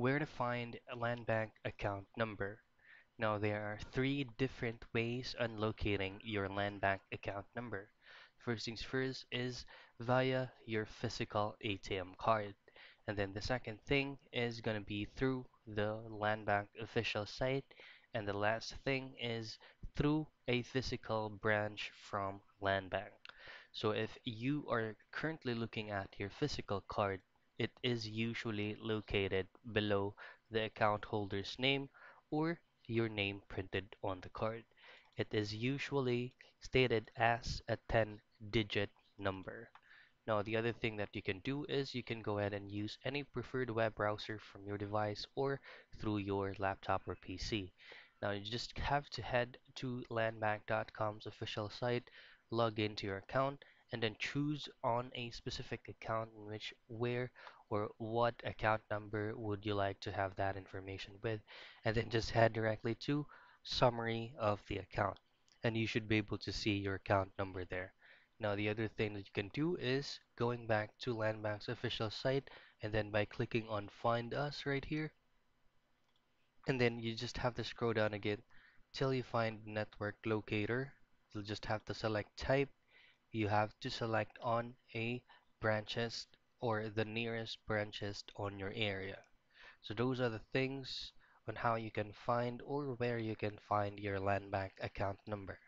Where to find a land bank account number. Now, there are three different ways on locating your land bank account number. First things first is via your physical ATM card. And then the second thing is going to be through the land bank official site. And the last thing is through a physical branch from land bank. So if you are currently looking at your physical card, it is usually located below the account holder's name or your name printed on the card. It is usually stated as a 10-digit number. Now, the other thing that you can do is you can go ahead and use any preferred web browser from your device or through your laptop or PC. Now, you just have to head to landbank.com's official site, log into your account, and then choose on a specific account in which, where, or what account number would you like to have that information with, and then just head directly to summary of the account, and you should be able to see your account number there. Now, the other thing that you can do is going back to Landbank's official site and then by clicking on Find Us right here, and then you just have to scroll down again till you find Network Locator. You'll just have to select Type. You have to select on a branches or the nearest branches on your area. So those are the things on how you can find or where you can find your Landbank account number.